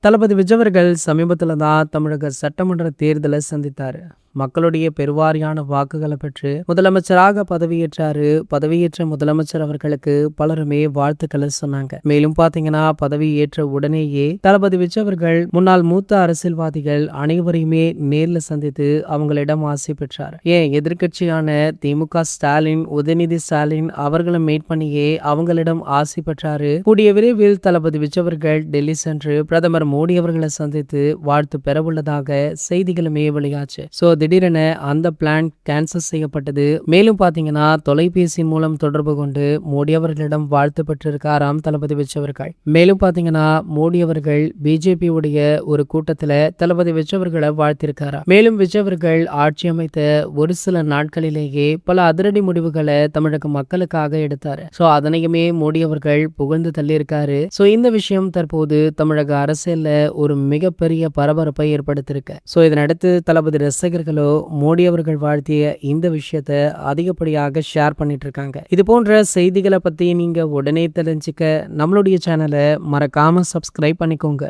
தளபதி விஜய் அவர்கள் சமீபத்துல தான் தமிழக சட்டமன்ற தேர்தலை சந்தித்தாரு. மக்களுடைய பெருவாரியான வாக்குகளை பெற்று முதலமைச்சராக பதவியேற்றாரு. பதவியேற்ற முதலமைச்சர் அவர்களுக்கு பலருமே வாழ்த்துக்களை சொன்னாங்க. மேலும் பாத்தீங்கன்னா பதவி ஏற்ற உடனேயே தளபதி விஜய் அவர்கள் முன்னாள் மூத்த அரசியல்வாதிகள் அனைவரையுமே நேர்ல சந்தித்து அவங்களிடம் ஆசை பெற்றார். ஏன் எதிர்கட்சியான திமுக ஸ்டாலின், உதயநிதி ஸ்டாலின் அவர்களும் மீட் பண்ணியே அவங்களிடம் ஆசை பெற்றாரு. கூடிய விரைவில் தளபதி விஜய் அவர்கள் டெல்லி சென்று பிரதமர் மோடி அவர்களை சந்தித்து வாழ்த்து பெறவுள்ளதாக செய்திகளுமே வெளியாச்சு. திடீரென அந்த பிளான் கேன்சல் செய்யப்பட்டது. மேலும் பாத்தீங்கன்னா தொலைபேசியின் மூலம் தொடர்பு கொண்டு மோடி அவர்களிடம் வாழ்த்து பெற்றிருக்காராம் தளபதி விஜய் அவர்கள். மேலும் பாத்தீங்கன்னா மோடி அவர்கள் பிஜேபி உடைய ஒரு கூட்டத்துல தளபதி விஜய் அவர்களை வாழ்த்திருக்காரா. மேலும் விஜய் அவர்கள் ஆட்சி அமைத்த ஒரு சில நாட்களிலேயே பல அதிரடி முடிவுகளை தமிழக மக்களுக்காக எடுத்தாரு. அதனையுமே மோடி அவர்கள் புகழ்ந்து தள்ளியிருக்காரு. இந்த விஷயம் தற்போது தமிழக அரசியல்ல ஒரு மிகப்பெரிய பரபரப்பை ஏற்படுத்தியிருக்கு. இதனடுத்து தளபதி ரசிகர்கள் மோடி அவர்கள் வாழ்த்திய இந்த விஷயத்தை அதிகப்படியாக ஷேர் பண்ணிட்டு இருக்காங்க. இது போன்ற செய்திகளை பத்தி நீங்க உடனே தெரிஞ்சுக்க நம்மளுடைய சேனலை மறக்காம சப்ஸ்கிரைப் பண்ணிக்கோங்க.